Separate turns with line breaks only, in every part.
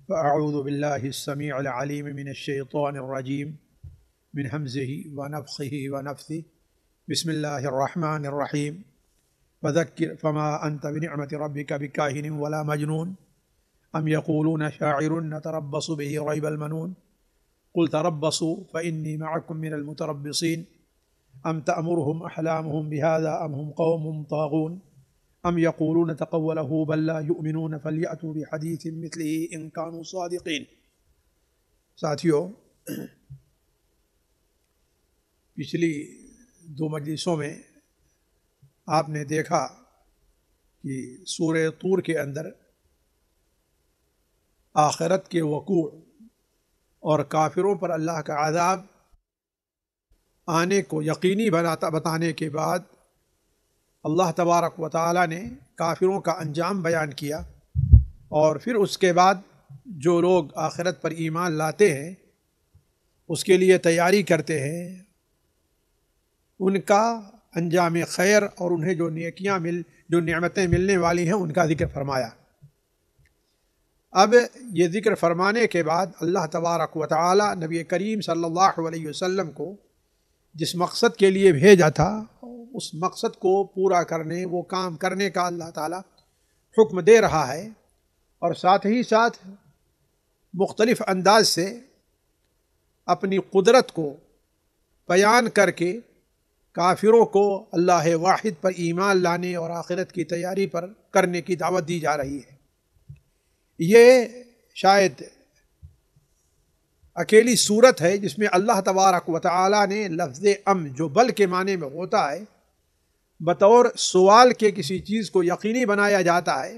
فأعوذ بالله السميع العليم من الشيطان الرجيم من همزه ونفخه ونفثه بسم الله الرحمن الرحيم فذكر فما أنت بنعمة ربك بكاهن ولا مجنون أم يقولون شاعر نتربص به ريب المنون قل تربصوا فإني معكم من المتربصين أم تأمرهم أحلامهم بهذا أم هم قوم طاغون أم يقولون تقوله بل لا يؤمنون فليأتوا بحديث مثله إن كانوا صادقين۔ ساتھیو، پچھلی دو مجلسوں میں آپ نے دیکھا کہ سورہ طور کے اندر آخرت کے وقوع اور کافروں پر اللہ کا عذاب آنے کو یقینی بتانے کے بعد اللہ تبارک و تعالی نے کافروں کا انجام بیان کیا، اور پھر اس کے بعد جو لوگ آخرت پر ایمان لاتے ہیں، اس کے لیے تیاری کرتے ہیں، ان کا انجام خیر اور انہیں جو نعمتیں ملنے والی ہیں ان کا ذکر فرمایا۔ اب یہ ذکر فرمانے کے بعد اللہ تبارک و تعالی نبی کریم صلی اللہ علیہ وسلم کو جس مقصد کے لیے بھیجا تھا، اس مقصد کو پورا کرنے، وہ کام کرنے کا اللہ تعالی حکم دے رہا ہے، اور ساتھ ہی ساتھ مختلف انداز سے اپنی قدرت کو بیان کر کے کافروں کو اللہ واحد پر ایمان لانے اور آخرت کی تیاری پر کرنے کی دعوت دی جا رہی ہے۔ یہ شاید اکیلی صورت ہے جس میں اللہ تبارک و تعالی نے لفظ جو بل کے معنی میں ہوتا ہے، بطور سوال کے کسی چیز کو یقینی بنایا جاتا ہے،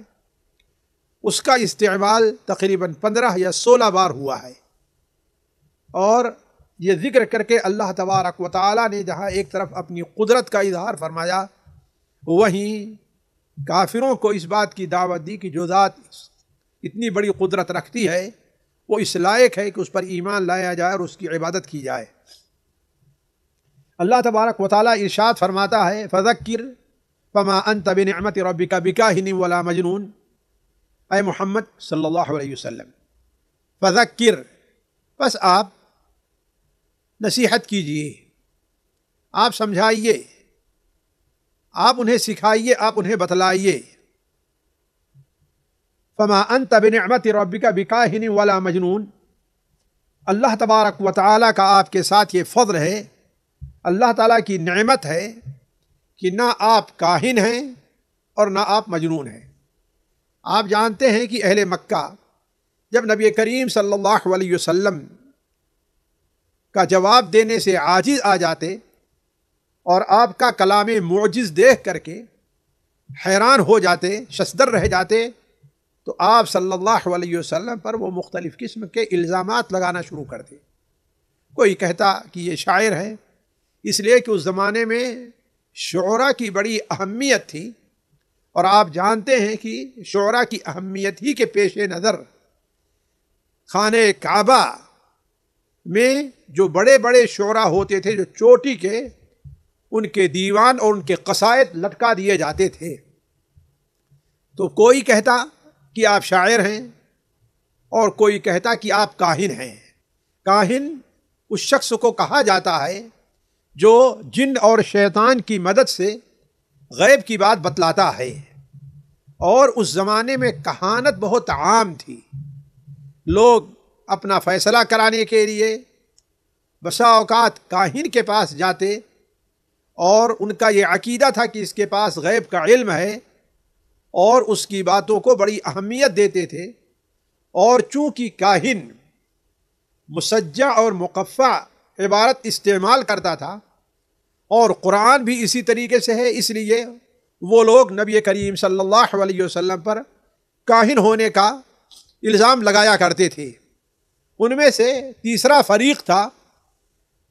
اس کا استعمال تقریباً 15 یا 16 بار ہوا ہے، اور یہ ذکر کر کے اللہ تبارک و تعالی نے جہاں ایک طرف اپنی قدرت کا اظہار فرمایا، وہیں کافروں کو اس بات کی دعوت دی کہ جو ذات اتنی بڑی قدرت رکھتی ہے وہ اس لائق ہے کہ اس پر ایمان لایا جائے اور اس کی عبادت کی جائے۔ اللہ تبارک و تعالی ارشاد فرماتا ہے، فذکر فما انت بنعمت ربک بکاہن ولا مجنون۔ اے محمد صلی اللہ علیہ وسلم، فذکر، بس آپ نصیحت کیجئے، آپ سمجھائیے، آپ انہیں سکھائیے، آپ انہیں بتلائیے۔ فما انت بنعمت ربک بکاہن ولا مجنون، اللہ تبارک و تعالی کا آپ کے ساتھ یہ فضل ہے، اللہ تعالیٰ کی نعمت ہے کہ نہ آپ کاہن ہیں اور نہ آپ مجنون ہیں۔ آپ جانتے ہیں کہ اہل مکہ جب نبی کریم صلی اللہ علیہ وسلم کا جواب دینے سے عاجز آ جاتے اور آپ کا کلام معجز دیکھ کر کے حیران ہو جاتے، ششدر رہ جاتے، تو آپ صلی اللہ علیہ وسلم پر وہ مختلف قسم کے الزامات لگانا شروع کرتے۔ کوئی کہتا کہ یہ شاعر ہے، اس لیے کہ اس زمانے میں شعراء کی بڑی اہمیت تھی، اور آپ جانتے ہیں کہ شعراء کی اہمیت ہی کے پیش نظر خانہ کعبہ میں جو بڑے بڑے شعراء ہوتے تھے، جو چوٹی کے، ان کے دیوان اور ان کے قصائد لٹکا دیے جاتے تھے۔ تو کوئی کہتا کہ آپ شاعر ہیں، اور کوئی کہتا کہ آپ کاہن ہیں۔ کاہن اس شخص کو کہا جاتا ہے جو جن اور شیطان کی مدد سے غیب کی بات بتلاتا ہے، اور اس زمانے میں کہانت بہت عام تھی۔ لوگ اپنا فیصلہ کرانے کے لیے بسا اوقات کاہن کے پاس جاتے، اور ان کا یہ عقیدہ تھا کہ اس کے پاس غیب کا علم ہے، اور اس کی باتوں کو بڑی اہمیت دیتے تھے۔ اور چونکہ کاہن مسجع اور مقفع عبارت استعمال کرتا تھا، اور قرآن بھی اسی طریقے سے ہے، اس لیے وہ لوگ نبی کریم صلی اللہ علیہ وسلم پر کاہن ہونے کا الزام لگایا کرتے تھے۔ ان میں سے تیسرا فریق تھا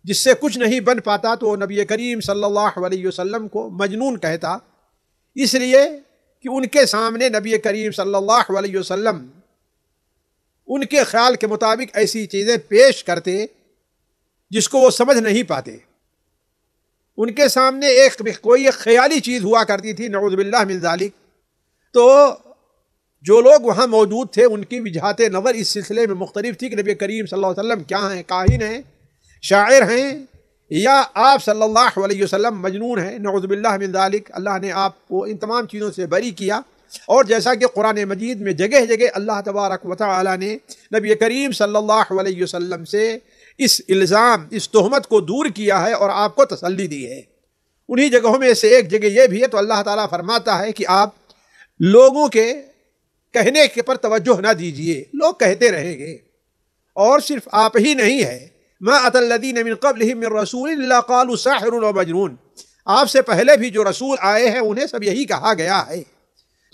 جس سے کچھ نہیں بن پاتا، تو وہ نبی کریم صلی اللہ علیہ وسلم کو مجنون کہتا، اس لیے کہ ان کے سامنے نبی کریم صلی اللہ علیہ وسلم ان کے خیال کے مطابق ایسی چیزیں پیش کرتے جس کو وہ سمجھ نہیں پاتے۔ ان کے سامنے کوئی ایک خیالی چیز ہوا کرتی تھی، نعوذ باللہ من ذالک، تو جو لوگ وہاں موجود تھے ان کی وجہات نظر اس سلسلے میں مختلف تھی کہ نبی کریم صلی اللہ علیہ وسلم کیا ہیں، کاہن ہیں، شاعر ہیں، یا آپ صلی اللہ علیہ وسلم مجنون ہیں، نعوذ باللہ من ذالک۔ اللہ نے آپ کو ان تمام چیزوں سے بری کیا، اور جیسا کہ قرآن مجید میں جگہ جگہ اللہ تبارک و تعالی نے نبی کریم صلی اللہ علیہ وسلم سے اس الزام، اس تہمت کو دور کیا ہے اور آپ کو تسلی دی ہے۔ انہی جگہوں میں سے ایک جگہ یہ بھی ہے، تو اللہ تعالیٰ فرماتا ہے کہ آپ لوگوں کے کہنے کے پر توجہ نہ دیجئے، لوگ کہتے رہیں گے، اور صرف آپ ہی نہیں ہے، ما اتی الذین من قبلہم من رسول الا قالوا ساحر و مجنون، آپ سے پہلے بھی جو رسول آئے ہیں انہیں سب یہی کہا گیا ہے۔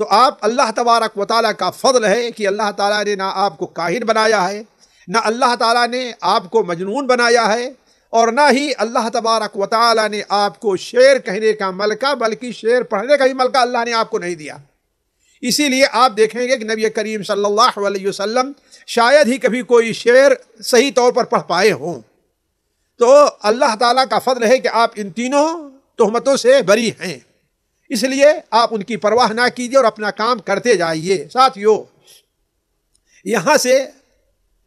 تو آپ اللہ تبارک و تعالیٰ کا فضل ہے کہ اللہ تعالیٰ نے نہ آپ کو کاہن بنایا ہے، نہ اللہ تعالیٰ نے آپ کو مجنون بنایا ہے، اور نہ ہی اللہ تبارک و تعالیٰ نے آپ کو شعر کہنے کا ملکہ، بلکہ شعر پڑھنے کا بھی ملکہ اللہ نے آپ کو نہیں دیا۔ اسی لیے آپ دیکھیں گے کہ نبی کریم صلی اللہ علیہ وسلم شاید ہی کبھی کوئی شعر صحیح طور پر پڑھ پائے ہوں۔ تو اللہ تعالیٰ کا فضل ہے کہ آپ ان تینوں تہمتوں سے بری ہیں، اس لیے آپ ان کی پرواہ نہ کیجیے اور اپنا کام کرتے جائیے۔ ساتھیو، یہاں سے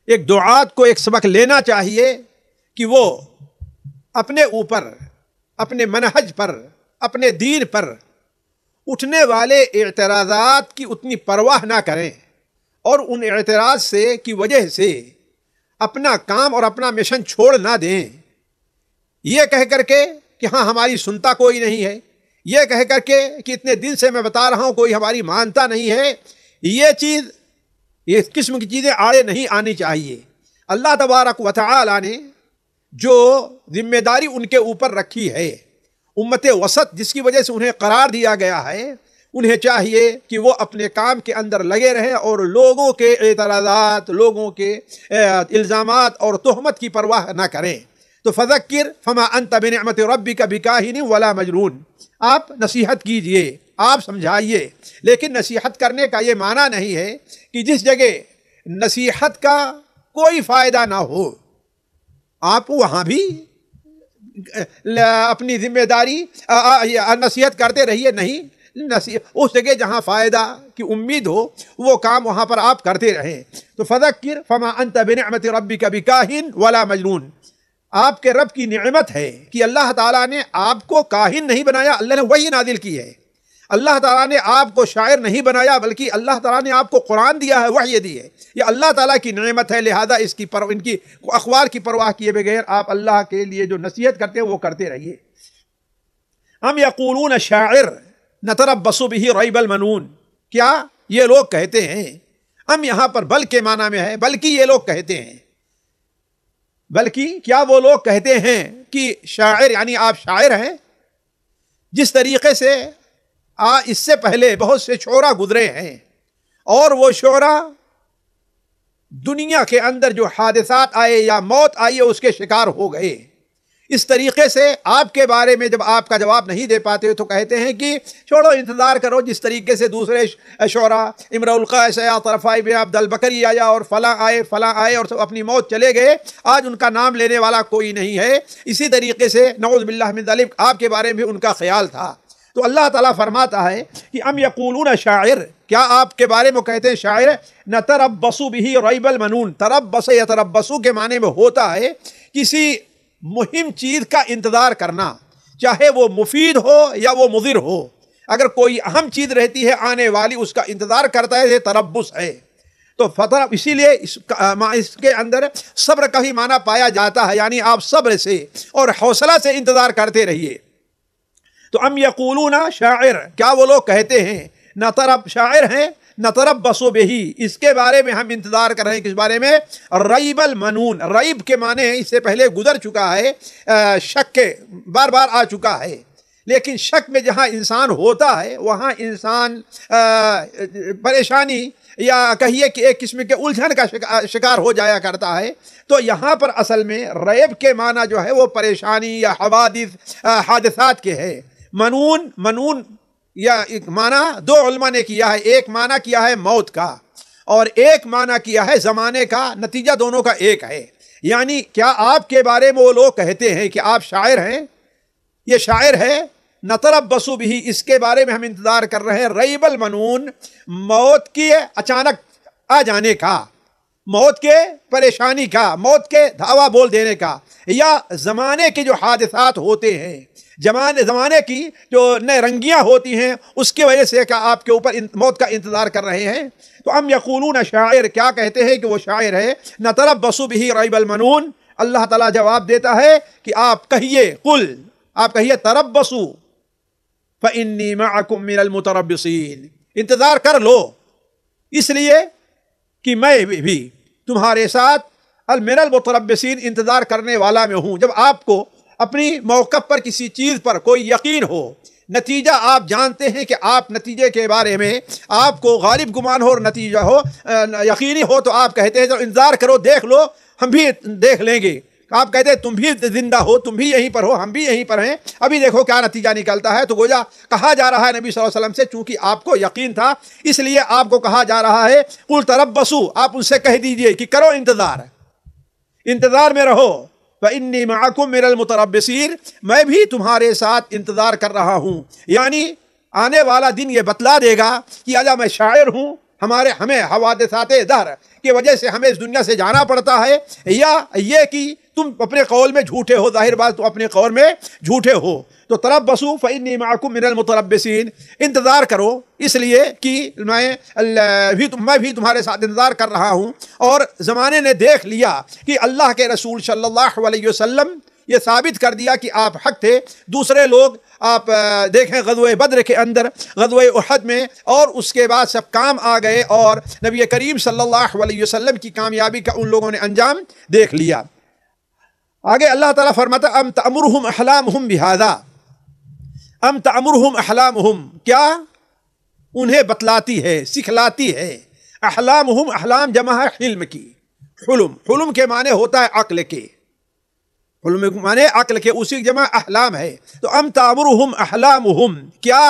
ایک دعات کو ایک سبق لینا چاہیے کہ وہ اپنے اوپر، اپنے منہج پر، اپنے دین پر اٹھنے والے اعتراضات کی اتنی پرواہ نہ کریں، اور ان اعتراض سے کی وجہ سے اپنا کام اور اپنا مشن چھوڑ نہ دیں، یہ کہہ کر کے کہ ہاں ہماری سنتا کوئی نہیں ہے، یہ کہہ کر کے کہ اتنے دن سے میں بتا رہا ہوں کوئی ہماری مانتا نہیں ہے۔ یہ قسم کی چیزیں آڑے نہیں آنی چاہیے۔ اللہ تبارک و تعالی نے جو ذمہ داری ان کے اوپر رکھی ہے، امت وسط جس کی وجہ سے انہیں قرار دیا گیا ہے، انہیں چاہیے کہ وہ اپنے کام کے اندر لگے رہیں اور لوگوں کے اعتراضات، لوگوں کے الزامات اور تہمت کی پرواہ نہ کریں۔ تو فذکر فما انت بنعمت ربک بکاہن ولا مجنون، آپ نصیحت کیجئے، آپ سمجھائیے، لیکن نصیحت کرنے کا یہ معنی نہیں ہے کہ جس جگہ نصیحت کا کوئی فائدہ نہ ہو آپ وہاں بھی اپنی ذمہ داری نصیحت کرتے رہیے۔ نہیں، اس جگہ جہاں فائدہ کی امید ہو وہ کام وہاں پر آپ کرتے رہیں۔ تو فذکر فما انت بنعمت ربک بکاہن ولا مجنون، آپ کے رب کی نعمت ہے کہ اللہ تعالیٰ نے آپ کو کاہن نہیں بنایا، اللہ نے وحی نازل کی ہے۔ اللہ تعالیٰ نے آپ کو شاعر نہیں بنایا، بلکہ اللہ تعالیٰ نے آپ کو قرآن دیا ہے، وحی دی ہے۔ یہ اللہ تعالیٰ کی نعمت ہے، لہذا ان کی اقوال کی پرواہ کیے بغیر آپ اللہ کے لیے جو نصیحت کرتے ہیں وہ کرتے رہیے۔ ام یقولون شاعر نتربص بہ ریب المنون، کیا یہ لوگ کہتے ہیں، ہم یہاں پر بل کے معنی میں ہے، بلکہ یہ لوگ کہتے ہیں، بلکہ کیا وہ لوگ کہتے ہیں کہ شاعر یعنی آپ شاعر ہیں؟ جس طریقے سے اس سے پہلے بہت سے شعراء گزرے ہیں، اور وہ شعراء دنیا کے اندر جو حادثات آئے یا موت آئی ہے اس کے شکار ہو گئے، اس طریقے سے آپ کے بارے میں جب آپ کا جواب نہیں دے پاتے تو کہتے ہیں کہ چھوڑو، انتظار کرو، جس طریقے سے دوسرے شعراء امرؤ القیس آیا، طرفہ ابن عبد البکری آیا، اور فلاں آئے اور سب اپنی موت چلے گئے، آج ان کا نام لینے والا کوئی نہیں ہے۔ اسی طریقے سے نعوذ باللہ من ذالک آپ کے بارے میں ان کا خیال تھا۔ تو اللہ تعالیٰ فرماتا ہے کہ ام یقولون شاعر، کیا آپ کے بارے میں کہتے ہیں شاعر؟ نتربص بہ ریب المنون، تربص یتربص کے معنی میں ہوتا ہے کسی مہم چیز کا انتظار کرنا، چاہے وہ مفید ہو یا وہ مضر ہو، اگر کوئی اہم چیز رہتی ہے آنے والی اس کا انتظار کرتا ہے، یہ تربص ہے۔ تو فتح اسی لیے اس کے اندر صبر کا ہی معنی پایا جاتا ہے، یعنی آپ صبر سے اور حوصلہ سے انتظار کرتے رہیے۔ تو ام یقولون شاعر، کیا وہ لوگ کہتے ہیں شاعر ہیں، نتربص بہ، اس کے بارے میں ہم انتظار کر رہے ہیں، کس بارے میں؟ ریب المنون، ریب کے معنی اس سے پہلے گزر چکا ہے، شک کے بار بار آ چکا ہے، لیکن شک میں جہاں انسان ہوتا ہے وہاں انسان پریشانی یا کہیے کہ ایک قسم کے الجھن کا شکار ہو جایا کرتا ہے۔ تو یہاں پر اصل میں ریب کے معنی جو ہے وہ پریشانی یا حادثات کے ہے۔ منون یا ایک معنی دو علماء نے کیا ہے، ایک معنی کیا ہے موت کا اور ایک معنی کیا ہے زمانے کا، نتیجہ دونوں کا ایک ہے۔ یعنی کیا آپ کے بارے میں وہ لوگ کہتے ہیں کہ آپ شاعر ہیں؟ یہ شاعر ہے، نتربص به، اس کے بارے میں ہم انتظار کر رہے ہیں، ریب المنون، موت کی اچانک آ جانے کا، موت کے پریشانی کا، موت کے دھاوا بول دینے کا، یا زمانے کے جو حادثات ہوتے ہیں، زمانے کی جو نئے رنگیاں ہوتی ہیں، اس کی وجہ سے کہ آپ کے اوپر موت کا انتظار کر رہے ہیں۔ تو ام یقولون شاعر، کیا کہتے ہیں کہ وہ شاعر ہے، نتربص به ریب المنون۔ اللہ تعالیٰ جواب دیتا ہے کہ آپ کہیے، قل، آپ کہیے تربصوا فإنی معکم من المتربصین، انتظار کر لو، اس لیے کہ میں بھی تمہارے ساتھ من المتربصین، انتظار کرنے والا میں ہوں۔ جب آپ کو اپنی موقف پر کسی چیز پر کوئی یقین ہو، نتیجہ آپ جانتے ہیں کہ آپ نتیجے کے بارے میں آپ کو غالب گمان ہو اور نتیجہ ہو یقینی ہو، تو آپ کہتے ہیں انتظار کرو، دیکھ لو، ہم بھی دیکھ لیں گے۔ آپ کہتے ہیں تم بھی زندہ ہو، تم بھی یہیں پر ہو، ہم بھی یہیں پر ہیں، ابھی دیکھو کیا نتیجہ نکلتا ہے۔ تو گویا کہا جا رہا ہے نبی صلی اللہ علیہ وسلم سے، چونکہ آپ کو یقین تھا اس لیے آپ کو کہا جا رہا ہے قل تربصوا، آپ ان سے کہہ دیجئے کہ کرو انتظار میں رہو، فإنی معکم من المتربصین، میں بھی تمہارے ساتھ انتظار کر رہا ہوں۔ یعنی آنے والا دن یہ بتلا دے گا کہ آجا میں شاعر ہوں، ہمیں حوادثات دہر کی وجہ سے ہمیں اس دنیا سے جانا پڑتا ہے، یا یہ کہ تم اپنے قول میں جھوٹے ہو، ظاہر بات تو اپنے قول میں جھوٹے ہو۔ تو تربصوا فإنی معکم من المتربصین، انتظار کرو اس لیے کہ میں بھی تمہارے ساتھ انتظار کر رہا ہوں۔ اور زمانے نے دیکھ لیا کہ اللہ کے رسول صلی اللہ علیہ وسلم یہ ثابت کر دیا کہ آپ حق تھے۔ دوسرے لوگ آپ دیکھیں غزوہ بدر کے اندر، غزوہ احد میں، اور اس کے بعد سب کام آ گئے اور نبی کریم صلی اللہ علیہ وسلم کی کامیابی کا ان لوگوں نے انجام دیکھ لیا۔ آگے اللہ تعالیٰ فرماتا ام تأمرہم احلامہم بہذا، ام تأمرہم احلامہم، کیا انہیں بتلاتی ہے، سکھلاتی ہے، احلامہم، احلام جمع ہے حلم کی، حلم کے معنی ہوتا ہے عقل کے، حلم کے معنی عقل کے، اسی جمع احلام ہے۔ تو ام تأمرہم احلامہم، کیا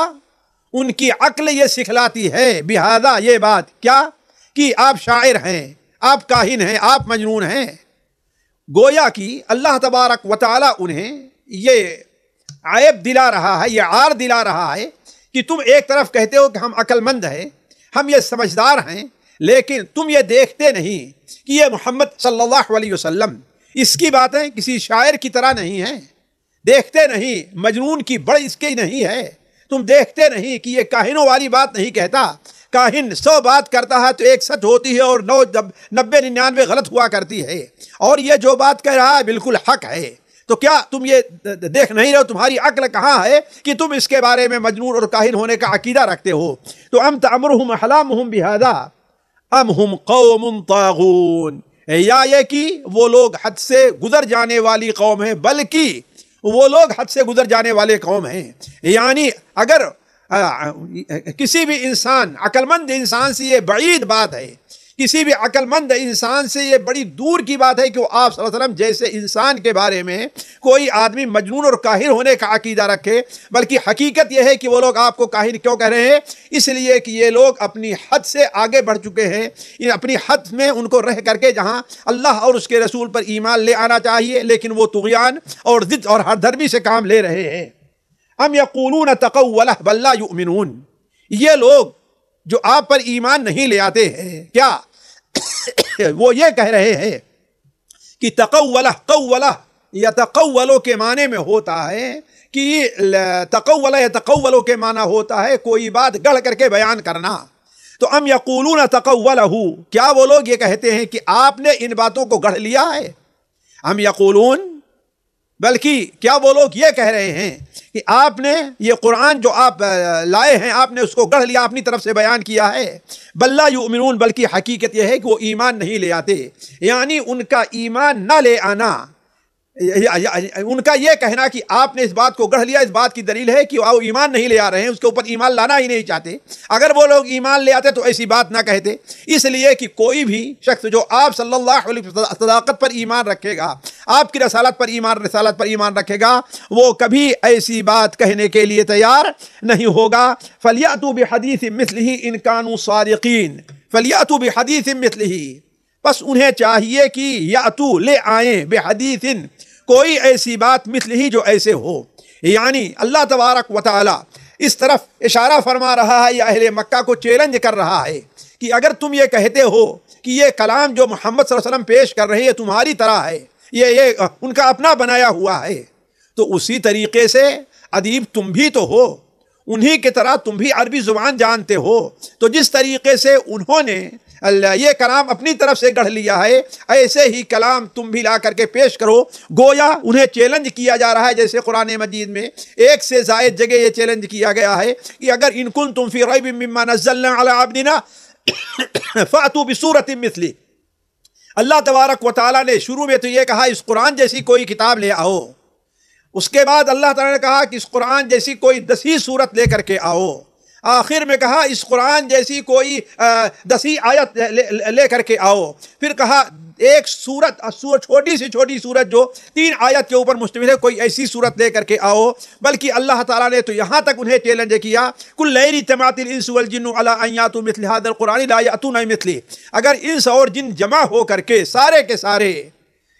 ان کی عقل یہ سکھلاتی ہے، بہذا، یہ بات، کیا کہ آپ شاعر ہیں، آپ کاہن ہیں، آپ مجنون ہیں۔ گویا کہ اللہ تبارک و تعالیٰ انہیں یہ عیب دلا رہا ہے، یہ عار دلا رہا ہے کہ تم ایک طرف کہتے ہو کہ ہم عقل مند ہیں، ہم یہ سمجھدار ہیں، لیکن تم یہ دیکھتے نہیں کہ یہ محمد صلی اللہ علیہ وسلم، اس کی باتیں کسی شاعر کی طرح نہیں ہیں، دیکھتے نہیں، مجنون کی بڑھ اس کی نہیں ہے، تم دیکھتے نہیں کہ یہ کاہنوں والی بات نہیں کہتا۔ کاہن 100 بات کرتا ہے تو ایک سچ ہوتی ہے اور 90-99 غلط ہوا کرتی ہے، اور یہ جو بات کہہ رہا ہے بالکل حق ہے۔ تو کیا تم یہ دیکھ نہیں رہے ہو، تمہاری عقل کہاں ہے کہ تم اس کے بارے میں مجنون اور کاہن ہونے کا عقیدہ رکھتے ہو؟ تو ام تأمرہم احلامہم بہذا ام ہم قوم طاغون، یا یہ کہ وہ لوگ حد سے گزر جانے والی قوم ہیں، بلکہ وہ لوگ حد سے گزر جانے والے قوم ہیں۔ یعنی اگر کسی بھی انسان، عقل مند انسان سے یہ بعید بات ہے، کسی بھی عقل مند انسان سے یہ بڑی دور کی بات ہے کہ وہ آپ صلی اللہ علیہ وسلم جیسے انسان کے بارے میں کوئی آدمی مجنون اور کاہن ہونے کا عقیدہ رکھے، بلکہ حقیقت یہ ہے کہ وہ لوگ آپ کو کاہن کیوں کہہ رہے ہیں؟ اس لیے کہ یہ لوگ اپنی حد سے آگے بڑھ چکے ہیں، اپنی حد میں ان کو رہ کر کے جہاں اللہ اور اس کے رسول پر ایمان لے آنا چاہیے لیکن وہ طغیان اور ضد اور ہر دھرمی سے کام لے رہے ہیں۔ ام یقولون تقولہ بل لا یؤمنون، یہ لوگ جو آپ پر ایمان نہیں لے آتے ہیں، کیا وہ یہ کہہ رہے ہیں کہ تقولہ، قولہ یتقولو کے معنی میں ہوتا ہے کہ تقولہ یتقولو کے معنی ہوتا ہے کوئی بات گڑھ کر کے بیان کرنا۔ تو ام یقولون تقولہ، کیا وہ لوگ یہ کہتے ہیں کہ آپ نے ان باتوں کو گڑھ لیا ہے؟ ام یقولون، بلکہ کیا وہ لوگ یہ کہہ رہے ہیں کہ آپ نے یہ قرآن جو آپ لائے ہیں آپ نے اس کو گڑھ لیا، اپنی طرف سے بیان کیا ہے؟ بل لا یؤمنون، بلکہ حقیقت یہ ہے کہ وہ ایمان نہیں لے آتے۔ یعنی ان کا ایمان نہ لے آنا، ان کا یہ کہنا کہ آپ نے اس بات کو گڑھ لیا، اس بات کی دلیل ہے کہ وہ ایمان نہیں لے آ رہے ہیں، اس کے اوپر ایمان لانا ہی نہیں چاہتے۔ اگر وہ لوگ ایمان لے آتے تو ایسی بات نہ کہتے۔ اس لیے کہ کوئی بھی شخص جو آپ صلی اللہ علیہ وسلم صداقت پر ایمان رکھے گا، آپ کی رسالت پر ایمان رکھے گا، وہ کبھی ایسی بات کہنے کے لیے تیار نہیں ہوگا۔ فَلْيَأْتُوا بِحَدِيثٍ مِثْلِهِ إِن كَانُوا صَادِقِينَ، فَلْيَأْتُوا بِحَدِيثٍ مِثْلِهِ، بس انہیں چاہیے کہ یأتوا لے آئیں، بحدیث کوئی ایسی بات مثلہی جو ایسے ہو، یعنی اللہ تبارک و تعالی اس طرف اشارہ فرما رہا ہے یا اہل مکہ کو چیلنج کر رہا ہے کہ اگر تم یہ کہتے ہو کہ یہ کلام جو محمد صلی اللہ علیہ وسلم پیش کر رہے ہیں تمہاری طرح ہے، یہ ان کا اپنا بنایا ہوا ہے، تو اسی طریقے سے ادیب تم بھی تو ہو، انہی کی طرح تم بھی عربی زبان جانتے ہو، تو جس طریقے سے انہوں نے یہ کلام اپنی طرف سے گڑھ لیا ہے ایسے ہی کلام تم بھی لا کر کے پیش کرو۔ گویا انہیں چیلنج کیا جا رہا ہے، جیسے قرآن مجید میں ایک سے زائد جگہ یہ چیلنج کیا گیا ہے کہ اگر ان کنتم فی ریب مما نزلنا علی عبدنا فأتوا بسورۃ مثلہ۔ اللہ تبارک و تعالیٰ نے شروع میں تو یہ کہا اس قرآن جیسی کوئی کتاب لے آؤ، اس کے بعد اللہ تعالیٰ نے کہا کہ اس قرآن جیسی کوئی 10 سورت لے کر کے آؤ، آخر میں کہا اس قرآن جیسی کوئی 10 آیت لے کر کے آؤ، پھر کہا ایک سورت چھوٹی سی چھوٹی سورت جو 3 آیت کے اوپر مشتمل ہے کوئی ایسی سورت لے کر کے آؤ۔ بلکہ اللہ تعالیٰ نے تو یہاں تک انہیں چیلنج کیا کل لئن اجتمعت الانس والجن علی ان یاتوا مثل هذا القرآن لا یاتون مثلہ، اگر انس اور جن جمع ہو کر کے سارے کے سارے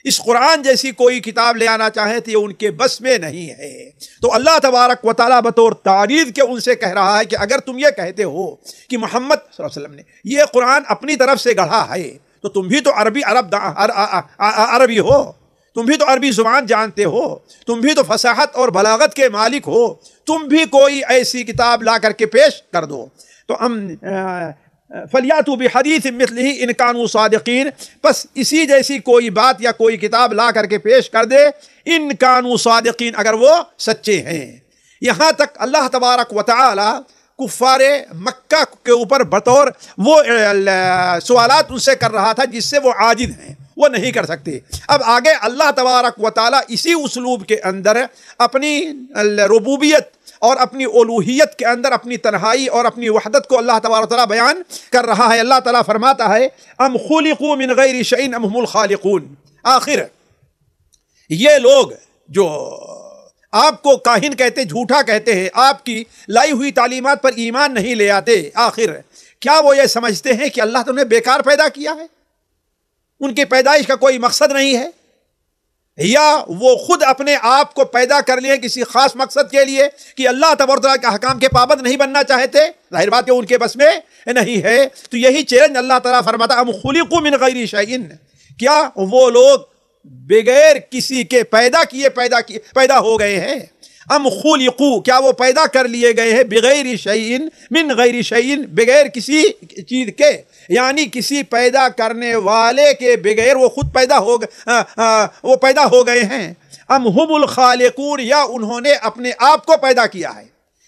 اس قرآن جیسی کوئی کتاب لے آنا چاہیں تو یہ ان کے بس میں نہیں ہے۔ تو اللہ تبارک و تعالیٰ بطور تعریض کے ان سے کہہ رہا ہے کہ اگر تم یہ کہتے ہو کہ محمد صلی اللہ علیہ وسلم نے یہ قرآن اپنی طرف سے گڑھا ہے تو تم بھی تو عربی ہو، تم بھی تو عربی زبان جانتے ہو، تم بھی تو فصاحت اور بلاغت کے مالک ہو، تم بھی کوئی ایسی کتاب لا کر کے پیش کر دو۔ تو فَلْيَأْتُوا بِحَدِيثٍ مِثْلِهِ إِنْ كَانُوا صَادِقِينَ، پس اسی جیسی کوئی بات یا کوئی کتاب لا کر کے پیش کر دے، ان كَانُوا صَادِقِينَ، اگر وہ سچے ہیں۔ یہاں تک اللہ تبارک و تعالی کفار مکہ کے اوپر بطور وہ سوالات ان سے کر رہا تھا جس سے وہ عاجز ہیں، وہ نہیں کر سکتے۔ اب آگے اللہ تبارک و تعالی اسی اسلوب کے اندر اپنی ربوبیت اور اپنی الوہیت کے اندر اپنی تنہائی اور اپنی وحدت کو اللہ تبارک و تعالی بیان کر رہا ہے۔ اللہ تعالیٰ فرماتا ہے ام خلقوا من غیر شیء ام هم الخالقون، آخر یہ لوگ جو آپ کو کاہن کہتے، جھوٹا کہتے ہیں، آپ کی لائی ہوئی تعلیمات پر ایمان نہیں لے آتے، آخر کیا وہ یہ سمجھتے ہیں کہ اللہ نے بیکار پیدا کیا ہے، ان کی پیدائش کا کوئی مقصد نہیں ہے، یا وہ خود اپنے آپ کو پیدا کر لیے کسی خاص مقصد کے لیے کہ اللہ تبارک و تعالیٰ کے احکام کے پابند نہیں بننا چاہتے؟ ظاہر بات ہے ان کے بس میں نہیں ہے۔ تو یہی چیلنج اللہ تعالیٰ فرماتا ام خلقوا من غیر شیء، کیا وہ لوگ بغیر کسی کے پیدا ہو گئے ہیں؟ ام خلقوا، کیا وہ پیدا کر لیے گئے ہیں بغیر شیء من غیر شیء، بغیر کسی چیز کے، یعنی کسی پیدا کرنے والے کے بغیر وہ خود پیدا ہو گئے ہیں۔ ام هم الخالقون، یا انہوں نے اپنے آپ کو پیدا کیا ہے۔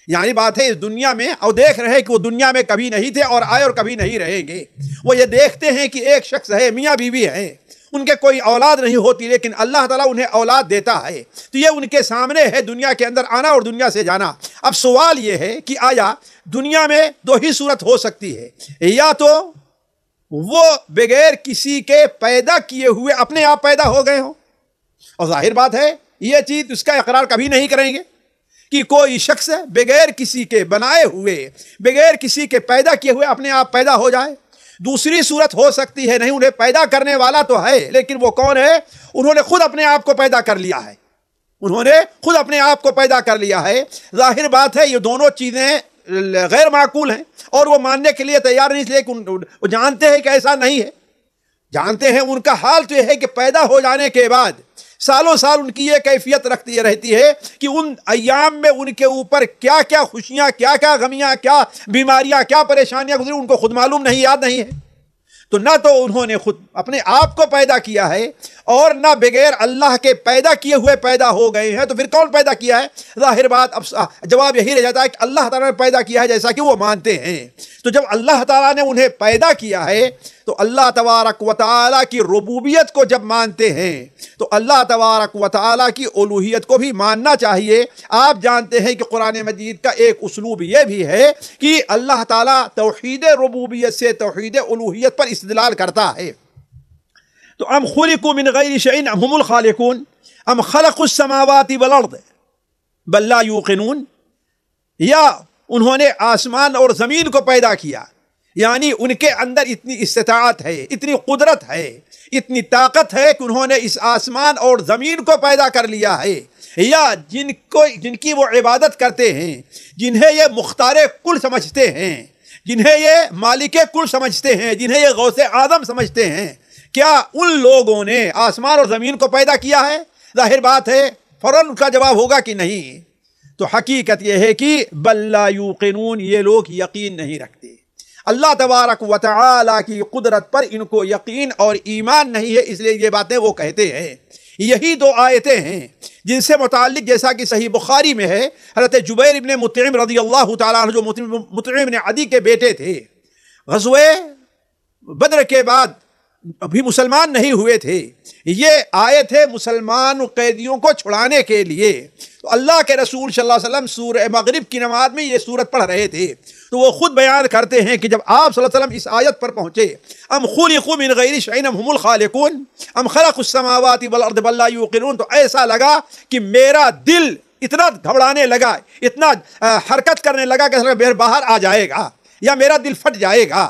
یعنی بات ہے اس دنیا میں، اور دیکھ رہے ہیں کہ وہ دنیا میں کبھی نہیں تھے اور آئے اور کبھی نہیں رہیں گے۔ وہ یہ دیکھتے ہیں کہ ایک شخص ہے، میاں بیوی ہے، ان کے کوئی اولاد نہیں ہوتی، لیکن اللہ تعالیٰ انہیں اولاد دیتا ہے، تو یہ ان کے سامنے ہے دنیا کے اندر آنا اور دنیا سے جانا۔ اب سوال یہ ہے کہ آیا دنیا میں 2 ہی صورت ہو سکتی ہے، یا تو وہ بغیر کسی کے پیدا کیے ہوئے اپنے آپ پیدا ہو گئے ہوں، اور ظاہر بات ہے یہ چیز اس کا اقرار کبھی نہیں کریں گے کہ کوئی شخص بغیر کسی کے بنائے ہوئے، بغیر کسی کے پیدا کیے ہوئے اپنے آپ پیدا ہو جائے۔ دوسری صورت ہو سکتی ہے نہیں، انہیں پیدا کرنے والا تو ہے، لیکن وہ کون ہے؟ انہوں نے خود اپنے آپ کو پیدا کر لیا ہے، انہوں نے خود اپنے آپ کو پیدا کر لیا ہے۔ ظاہر بات ہے یہ دونوں چیزیں غیر معقول ہیں اور وہ ماننے کے لیے تیار نہیں، لیکن وہ جانتے ہیں کہ ایسا نہیں ہے، جانتے ہیں۔ ان کا حال تو یہ ہے کہ پیدا ہو جانے کے بعد سالوں سال ان کی یہ کیفیت رہتی ہے کہ ان ایام میں ان کے اوپر کیا کیا خوشیاں، کیا کیا غمیاں، کیا بیماریاں، کیا پریشانیاں گزری ان کو خود معلوم نہیں، یاد نہیں ہے۔ تو نہ تو انہوں نے خود اپنے آپ کو پیدا کیا ہے اور نہ بغیر اللہ کے پیدا کیے ہوئے پیدا ہو گئے ہیں، تو پھر کون پیدا کیا ہے؟ ظاہر بات اب جواب یہی رہ جاتا ہے کہ اللہ تعالیٰ نے پیدا کیا ہے، جیسا کہ وہ مانتے ہیں۔ تو جب اللہ تعالیٰ نے انہیں پیدا کیا ہے تو اللہ تبارک و تعالیٰ کی ربوبیت کو جب مانتے ہیں تو اللہ تبارک و تعالیٰ کی الوہیت کو بھی ماننا چاہیے۔ آپ جانتے ہیں کہ قرآن مجید کا ایک اسلوب یہ بھی ہے کہ اللہ تعالیٰ توحید ربوبیت سے توحید الوہیت پر استدلال کرتا ہے۔ تو ام خلقوا من غیر شیء ام هم الخالقون ام خلقوا السماوات والارض بل لا یوقنون، یا انہوں نے آسمان اور زمین کو پیدا کیا، یعنی ان کے اندر اتنی استطاعت ہے، اتنی قدرت ہے، اتنی طاقت ہے کہ انہوں نے اس آسمان اور زمین کو پیدا کر لیا ہے، یا جن کی وہ عبادت کرتے ہیں، جنہیں یہ مختار کل سمجھتے ہیں، جنہیں یہ مالک کل سمجھتے ہیں، جنہیں یہ غوث اعظم سمجھتے ہیں، کیا ان لوگوں نے آسمان اور زمین کو پیدا کیا ہے؟ ظاہر بات ہے فوراً ان کا جواب ہوگا کہ نہیں۔ تو حقیقت یہ ہے کہ بل لا یوقنون، یہ لوگ یقین نہیں رکھتے، اللہ تبارک و تعالی کی قدرت پر ان کو یقین اور ایمان نہیں ہے، اس لیے یہ باتیں وہ کہتے ہیں۔ یہی دو آیتیں ہیں جن سے متعلق جیسا کہ صحیح بخاری میں ہے، حضرت جبیر ابن مطعم رضی اللہ تعالیٰ عنہ جو مطعم ابن عدی کے بیٹے تھے، غزوہ بدر کے بعد ابھی مسلمان نہیں ہوئے تھے، یہ آئے تھے مسلمان قیدیوں کو چھڑانے کے لیے، تو اللہ کے رسول صلی اللہ علیہ وسلم سورہ مغرب کی نماز میں یہ سورت پڑھ رہے تھے، تو وہ خود بیان کرتے ہیں کہ جب آپ صلی اللہ علیہ وسلم اس آیت پر پہنچے، ام خلقوا من غیر شیء ام هم الخالقون ام خلقوا السماوات والارض بل لا یوقنون، تو ایسا لگا کہ میرا دل اتنا گھبرانے لگا، اتنا حرکت کرنے لگا کہ میرے باہر آ جائے گا یا میرا دل پھٹ جائے گا،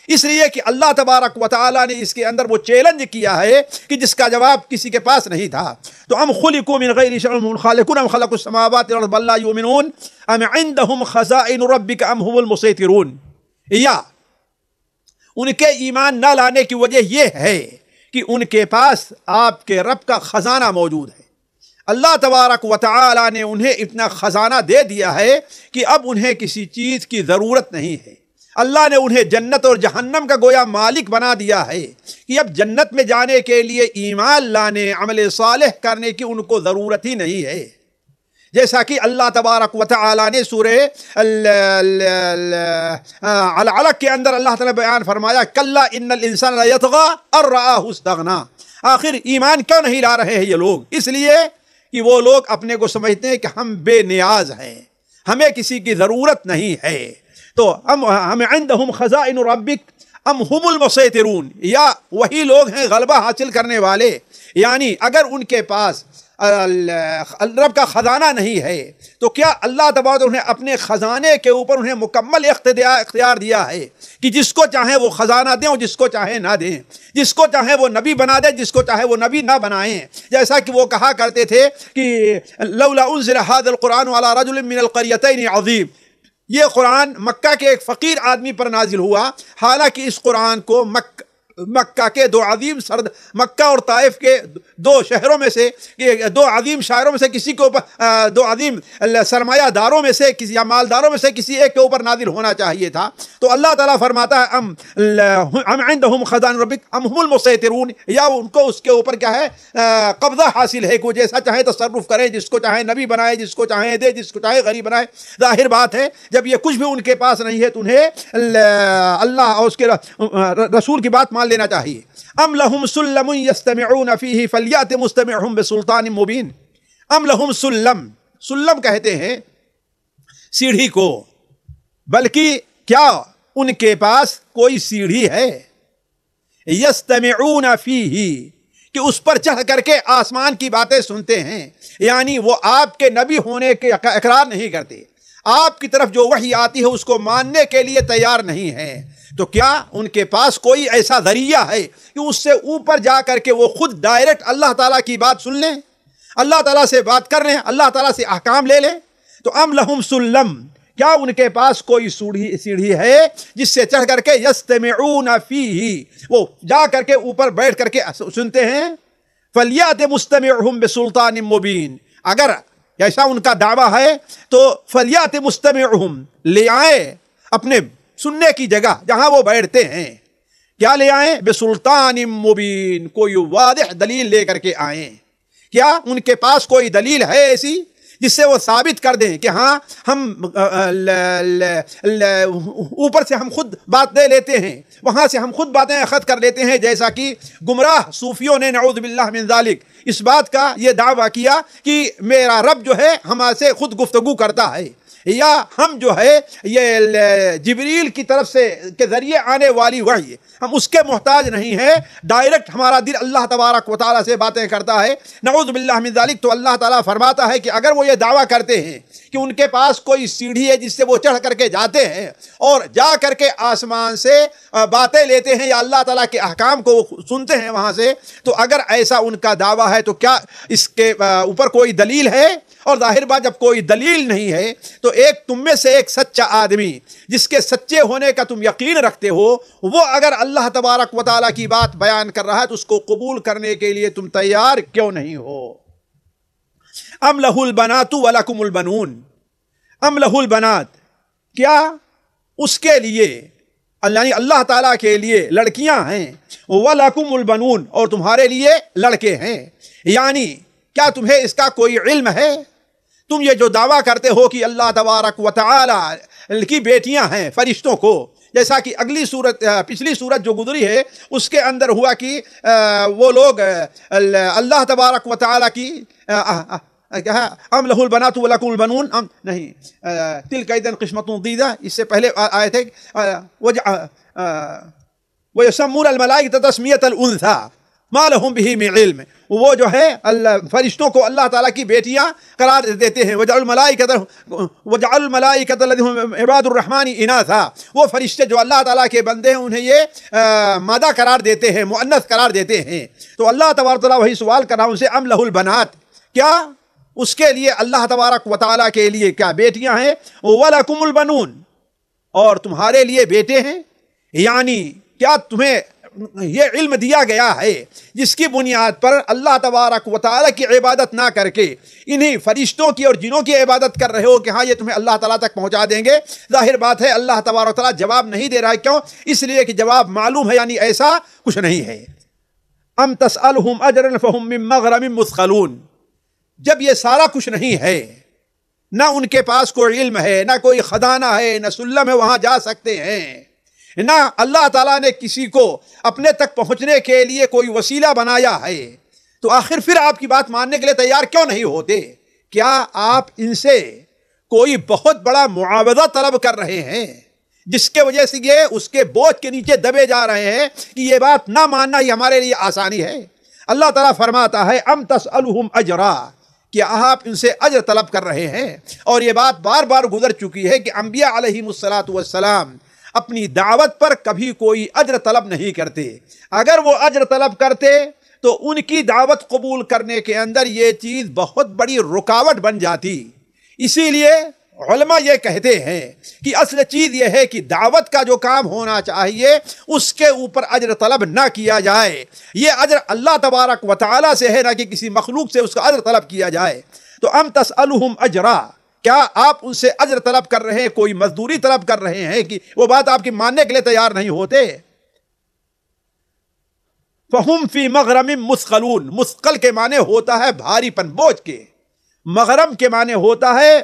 اس لیے کہ اللہ تبارک و تعالیٰ نے اس کے اندر وہ چیلنج کیا ہے کہ جس کا جواب کسی کے پاس نہیں تھا۔ تو ام خلقوا من غیر شیء ام الخالقون ام خلقوا السماوات والارض بل لا یؤمنون ام عندهم خزائن ربک ام هم المسیطرون، یا ان کے ایمان نہ لانے کی وجہ یہ ہے کہ ان کے پاس آپ کے رب کا خزانہ موجود ہے، اللہ تبارک و تعالیٰ نے انہیں اتنا خزانہ دے دیا ہے کہ اب انہیں کسی چیز کی ضرورت نہیں ہے، اللہ نے انہیں جنت اور جہنم کا گویا مالک بنا دیا ہے کہ اب جنت میں جانے کے لیے ایمان لانے، عمل صالح کرنے کی ان کو ضرورت ہی نہیں ہے، جیسا کہ اللہ تبارک و تعالی نے سورہ العلق کے اندر اللہ تعالی بیان فرمایا کلا ان الانسان لیطغی ان رآہ استغنی، آخر ایمان کیوں نہیں لا رہے ہیں یہ لوگ؟ اس لیے کہ وہ لوگ اپنے کو سمجھتے ہیں کہ ہم بے نیاز ہیں، ہمیں کسی کی ضرورت نہیں ہے، تو ہم عندهم خزائن ربک ام هم المسیطرون، یا وہی لوگ ہیں غلبہ حاصل کرنے والے، یعنی اگر ان کے پاس رب کا خزانہ نہیں ہے تو کیا اللہ تبارک و تعالی نے اپنے خزانے کے اوپر انہیں مکمل اختیار دیا ہے کہ جس کو چاہیں وہ خزانہ دیں اور جس کو چاہیں نہ دیں، جس کو چاہیں وہ نبی بنا دیں، جس کو چاہیں وہ نبی نہ بنائیں، جیسا کہ وہ کہا کرتے تھے کہ لولا انزل هذا القرآن على رجل من القريتين عظيم، یہ قرآن مکہ کے ایک فقیر آدمی پر نازل ہوا، حالانکہ اس قرآن کو مکہ کے دو عظیم مکہ اور طائف کے دو شہروں میں سے، دو عظیم شاعروں میں سے کسی کے اوپر، دو عظیم سرمایہ داروں میں سے کسی یا مالداروں میں سے کسی ایک کے اوپر نازل ہونا چاہیے تھا، تو اللہ تعالیٰ فرماتا ہے ام عندهم خزائن ربک ام هم المسیطرون، یا ان کو اس کے اوپر کیا ہے قبضہ حاصل ہے کہ وہ جیسا چاہے تصرف کریں، جس کو چاہے نبی بنائے، جس کو چاہے دے، جس کو چاہے غریب بنائے۔ ظاہر بات ہے جب یہ کچھ بھی ان کے پاس نہیں ہے تو انہیں اللہ اور اس کے رسول کی بات مان لینا چاہیے۔ ام لہم سلم یستمعون فیہ فلیأت مستمعہم بسلطان مبین، ام لہم سلم، سلم کہتے ہیں سیڑھی کو، بلکہ کیا ان کے پاس کوئی سیڑھی ہے، یستمعون فیہ کہ اس پر چڑھ کر کے آسمان کی باتیں سنتے ہیں، یعنی وہ آپ کے نبی ہونے کے اقرار نہیں کرتے، آپ کی طرف جو وحی آتی ہے اس کو ماننے کے لیے تیار نہیں ہے، تو کیا ان کے پاس کوئی ایسا ذریعہ ہے کہ اس سے اوپر جا کر کے وہ خود ڈائریکٹ اللہ تعالیٰ کی بات سن لیں، اللہ تعالیٰ سے بات کر لیں، اللہ تعالیٰ سے احکام لے لیں؟ تو ام لہم سلم، کیا ان کے پاس کوئی سیڑھی ہے جس سے چڑھ کر کے یستمعون فیہ، وہ جا کر کے اوپر بیٹھ کر کے سنتے ہیں؟ فلیأت مستمعہم بسلطان مبین، اگر ایسا ان کا دعویٰ ہے تو فلیأت مستمعہم، لے آئیں اپنے سننے کی جگہ جہاں وہ بیٹھتے ہیں، کیا لے آئیں؟ بسلطان مبین، کوئی واضح دلیل لے کر کے آئیں۔ کیا ان کے پاس کوئی دلیل ہے ایسی جس سے وہ ثابت کر دیں کہ ہاں ہم اوپر سے ہم خود بات دے لیتے ہیں، وہاں سے ہم خود باتیں اخذ کر لیتے ہیں، جیسا کہ گمراہ صوفیوں نے نعوذ باللہ من ذالک اس بات کا یہ دعویٰ کیا کہ میرا رب جو ہے ہمارے سے خود گفتگو کرتا ہے، یا ہم جو ہے یہ جبریل کی طرف سے کے ذریعے آنے والی وحی ہم اس کے محتاج نہیں ہیں، ڈائریکٹ ہمارا دل اللہ تبارک و تعالیٰ سے باتیں کرتا ہے، نعوذ باللہ من ذالک۔ تو اللہ تعالیٰ فرماتا ہے کہ اگر وہ یہ دعویٰ کرتے ہیں کہ ان کے پاس کوئی سیڑھی ہے جس سے وہ چڑھ کر کے جاتے ہیں اور جا کر کے آسمان سے باتیں لیتے ہیں یا اللہ تعالیٰ کے احکام کو سنتے ہیں وہاں سے، تو اگر ایسا ان کا دعویٰ ہے تو کیا اس کے اوپر کوئی دلیل ہے؟ اور ظاہر بات جب کوئی دلیل نہیں ہے تو ایک تم میں سے ایک سچا آدمی جس کے سچے ہونے کا تم یقین رکھتے ہو، وہ اگر اللہ تبارک و تعالیٰ کی بات بیان کر رہا ہے تو اس کو قبول کرنے کے لیے تم تیار کیوں نہیں ہو؟ ام لہ البنات ولکم البنون، ام لہ البنات، کیا اس کے لیے یعنی اللہ تعالیٰ کے لیے لڑکیاں ہیں، ولکم البنون، اور تمہارے لیے لڑکے ہیں، یعنی کیا تمہیں اس کا کوئی علم ہے؟ تم یہ جو دعویٰ کرتے ہو کہ اللہ تبارک و تعالی کی بیٹیاں ہیں فرشتوں کو، جیسا کہ اگلی صورت پچھلی صورت جو گزری ہے اس کے اندر ہوا کہ وہ لوگ اللہ تبارک و تعالی کی ام لہ البنات ولکم البنون، نہیں تلک اذا قسمۃ ضیزہ، اس سے پہلے آئے تھے وَيُسَمُّونَ الْمَلَائِكَةَ تَسْمِيَةَ الْأُنْثَىٰ مَا لَهُم بِهِ مِنْ عِلْمٍ، وہ جو ہے فرشتوں کو اللہ تعالیٰ کی بیٹیاں قرار دیتے ہیں، وَجَعَلُوا الْمَلَائِكَةَ الَّذِينَ هُمْ عِبَادُ الرَّحْمَٰنِ إِنَاثًا، وہ فرشتے جو اللہ تعالیٰ کے بندے ہیں انہیں یہ مادہ قرار دیتے ہیں، مؤنث قرار دیتے ہیں۔ تو اللہ تبارک و تعالیٰ وہی سوال کر رہا ان سے، ام لہ البنات، کیا اس کے لیے اللہ تبارک و تعالیٰ کے لیے کیا بیٹیاں ہیں، وَلَكُمُ الْبَنُونَ، اور تمہارے لیے بیٹے ہیں، یعنی کیا تمہیں یہ علم دیا گیا ہے جس کی بنیاد پر اللہ تبارک و تعالیٰ کی عبادت نہ کر کے انہی فرشتوں کی اور جنوں کی عبادت کر رہے ہو کہ ہاں یہ تمہیں اللہ تعالیٰ تک پہنچا دیں گے؟ ظاہر بات ہے اللہ تبارک و تعالیٰ جواب نہیں دے رہا ہے، کیوں؟ اس لیے کہ جواب معلوم ہے، یعنی ایسا کچھ نہیں ہے۔ ام تسألہم اجرا فہم من مغرم مثقلون، جب یہ سارا کچھ نہیں ہے، نہ ان کے پاس کوئی علم ہے، نہ کوئی خزانہ ہے، نہ سلم ہے وہاں جا سکتے ہیں، نہ اللہ تعالیٰ نے کسی کو اپنے تک پہنچنے کے لیے کوئی وسیلہ بنایا ہے، تو آخر پھر آپ کی بات ماننے کے لیے تیار کیوں نہیں ہوتے؟ کیا آپ ان سے کوئی بہت بڑا معاوضہ طلب کر رہے ہیں جس کے وجہ سے یہ اس کے بوجھ کے نیچے دبے جا رہے ہیں کہ یہ بات نہ ماننا یہ ہمارے لیے آسانی ہے؟ اللہ تعالیٰ فرماتا ہے ام تسألہم اجرا، کہ آپ ان سے اجر طلب کر رہے ہیں، اور یہ بات بار بار گزر چکی ہے کہ انبیاء علیہم السلام اپنی دعوت پر کبھی کوئی اجر طلب نہیں کرتے، اگر وہ اجر طلب کرتے تو ان کی دعوت قبول کرنے کے اندر یہ چیز بہت بڑی رکاوٹ بن جاتی۔ اسی لیے علماء یہ کہتے ہیں کہ اصل چیز یہ ہے کہ دعوت کا جو کام ہونا چاہیے اس کے اوپر اجر طلب نہ کیا جائے، یہ اجر اللہ تبارک و تعالیٰ سے ہے، نہ کہ کسی مخلوق سے اس کا اجر طلب کیا جائے۔ تو ام تسألہم اجرا، کیا آپ ان سے اجر طلب کر رہے ہیں، کوئی مزدوری طلب کر رہے ہیں کہ وہ بات آپ کی ماننے کے لیے تیار نہیں ہوتے؟ فہم فی مغرم مثقلون، مثقل کے معنی ہوتا ہے بھاری پن، بوجھ کے، مغرم کے معنی ہوتا ہے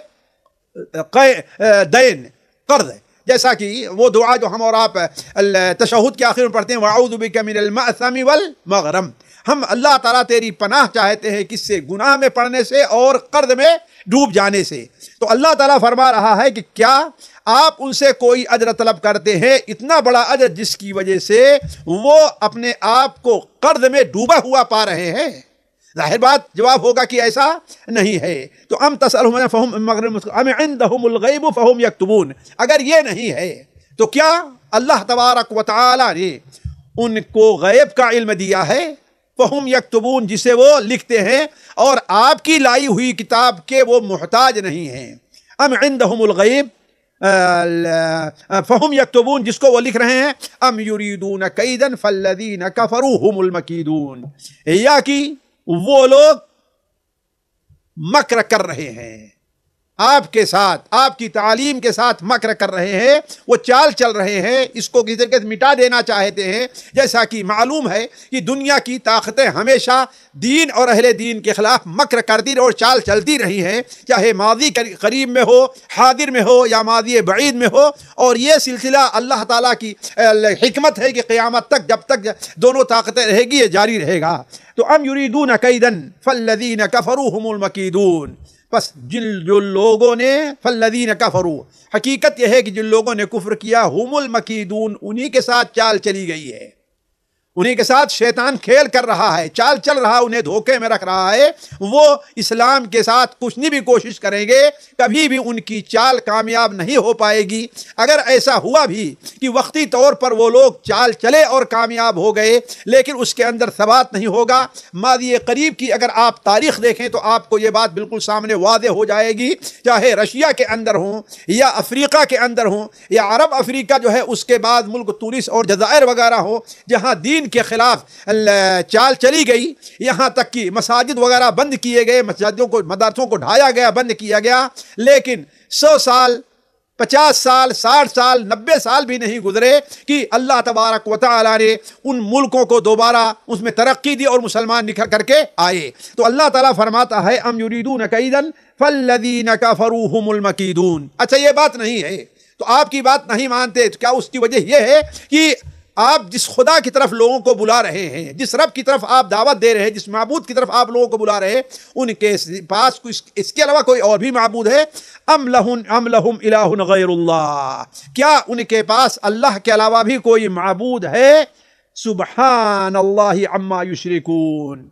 دین، قرض، جیسا کہ وہ دعا جو ہم اور آپ تشہد کے آخر میں پڑھتے ہیں وَأَعُوذُ بِكَ مِنَ الْمَأْثَمِ وَالْمَغْرَمِ، ہم اللہ تعالیٰ تیری پناہ چاہتے ہیں کس سے؟ گناہ میں پڑنے سے اور قرض میں ڈوب جانے سے۔ تو اللہ تعالیٰ فرما رہا ہے کہ کیا آپ ان سے کوئی اجر طلب کرتے ہیں، اتنا بڑا اجر جس کی وجہ سے وہ اپنے آپ کو قرض میں ڈوبا ہوا پا رہے ہیں؟ ظاہر بات جواب ہوگا کہ ایسا نہیں ہے۔ تو ام تسألہم فہم مغرم ام عندہم الغیب فہم یکتبون، اگر یہ نہیں ہے تو کیا اللہ تبارک و تعالی نے ان کو غیب کا علم دیا ہے؟ فہم یکتبون، جسے وہ لکھتے ہیں اور آپ کی لائی ہوئی کتاب کے وہ محتاج نہیں ہیں۔ ام عندہم الغیب فہم یکتبون، جس کو وہ لکھ رہے ہیں ام یریدون کیدا فالذین کفروا هم المکیدون، یا کہ وہ لوگ مکر کر رہے ہیں آپ کے ساتھ، آپ کی تعلیم کے ساتھ مکر کر رہے ہیں، وہ چال چل رہے ہیں، اس کو کسی طریقے سے مٹا دینا چاہتے ہیں۔ جیسا کہ معلوم ہے کہ دنیا کی طاقتیں ہمیشہ دین اور اہل دین کے خلاف مکر کرتی اور چال چلتی رہی ہیں، چاہے ماضی قریب میں ہو، حاضر میں ہو یا ماضی بعید میں ہو، اور یہ سلسلہ اللہ تعالیٰ کی حکمت ہے کہ قیامت تک جب تک دونوں طاقتیں رہے گی یہ جاری رہے گا۔ تو ام یریدون کیدا فالذین کفروا هم المکیدون، بس جو لوگوں نے فالذین کفروا، حقیقت یہ ہے کہ جن لوگوں نے کفر کیا، ہم المکیدون، انہی کے ساتھ چال چلی گئی ہے، انہی کے ساتھ شیطان کھیل کر رہا ہے، چال چل رہا ہے، انہیں دھوکے میں رکھ رہا ہے۔ وہ اسلام کے ساتھ کچھ بھی کوشش کریں گے، کبھی بھی ان کی چال کامیاب نہیں ہو پائے گی۔ اگر ایسا ہوا بھی کہ وقتی طور پر وہ لوگ چال چلے اور کامیاب ہو گئے، لیکن اس کے اندر ثبات نہیں ہوگا۔ ماضی قریب کی اگر آپ تاریخ دیکھیں تو آپ کو یہ بات بالکل سامنے واضح ہو جائے گی، چاہے رشیا کے اندر ہوں یا افریقہ کے اندر ہوں یا عرب افریقہ جو ہے اس کے بعد ملک تونس اور جزائر وغیرہ ہو، جہاں دین کے خلاف چال چلی گئی، یہاں تک کہ مساجد وغیرہ بند کیے گئے، مدارسوں کو ڈھایا گیا، بند کیا گیا، لیکن 100 سال 50 سال 60 سال 90 سال بھی نہیں گزرے کہ اللہ تبارک و تعالی نے ان ملکوں کو دوبارہ اس میں ترقی دی اور مسلمان نکھر کر کے آئے۔ تو اللہ تعالیٰ فرماتا ہے ام یریدون کیدا فالذین کفروا هم المکیدون۔ اچھا یہ بات نہیں ہے تو آپ کی بات نہیں مانتے، تو کیا اس کی وجہ یہ ہے کہ آپ جس خدا کی طرف لوگوں کو بلا رہے ہیں، جس رب کی طرف آپ دعوت دے رہے ہیں، جس معبود کی طرف آپ لوگوں کو بلا رہے ہیں، ان کے پاس اس کے علاوہ کوئی اور بھی معبود ہے؟ ام لہم الہ غیر اللہ، کیا ان کے پاس اللہ کے علاوہ بھی کوئی معبود ہے؟ سبحان اللہ عما یشرکون،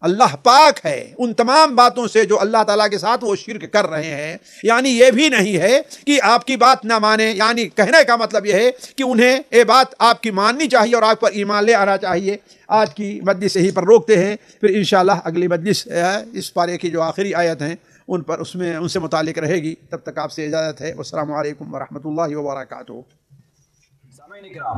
اللہ پاک ہے ان تمام باتوں سے جو اللہ تعالیٰ کے ساتھ وہ شرک کر رہے ہیں۔ یعنی یہ بھی نہیں ہے کہ آپ کی بات نہ مانیں، یعنی کہنے کا مطلب یہ ہے کہ انہیں یہ بات آپ کی ماننی چاہیے اور آپ پر ایمان لے آنا چاہیے۔ آج کی مجلس یہیں پر روکتے ہیں، پھر انشاءاللہ اگلی مجلس اس پارے کی جو آخری آیت ہیں ان سے متعلق رہے گی۔ تب تک آپ سے اجازت ہے، والسلام علیکم ورحمۃ اللہ وبرکاتہ۔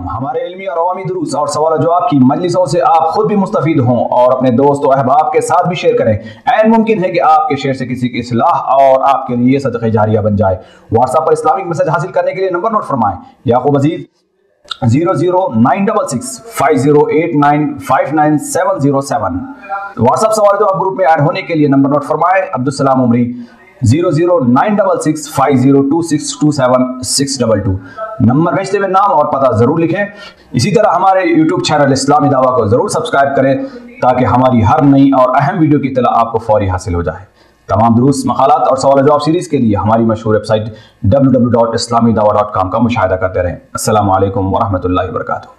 ہمارے علمی اور عوامی دروس اور سوال و جواب کی مجلسوں سے آپ خود بھی مستفید ہوں اور اپنے دوست و احباب کے ساتھ بھی شیئر کریں۔ عین ممکن ہے کہ آپ کے شیئر سے کسی کی اصلاح اور آپ کے لیے صدقہ جاریہ بن جائے۔ واٹس ایپ پر اسلامک میسج حاصل کرنے کے لیے نمبر نوٹ فرمائیں: یعقوب عزیز 00966 5089 59707۔ واٹس ایپ سوال و جواب گروپ میں ایڈ ہونے کے لیے نمبر نوٹ فرمائیں: عبدالسلام عمری 00966 502627 نمبر بھیجتے ہوئے نام اور پتہ ضرور لکھیں۔ اسی طرح ہمارے یوٹیوب چینل اسلامی دعویٰ کو ضرور سبسکرائب کریں تاکہ ہماری ہر نئی اور اہم ویڈیو کی اطلاع آپ کو فوری حاصل ہو جائے۔ تمام دروس، مقالات اور سوال و جواب سیریز کے لیے ہماری مشہور ویب سائٹ www.islamidawah.com کا مشاہدہ کرتے رہیں۔ السلام علیکم ورحمۃ اللہ وبرکاتہ۔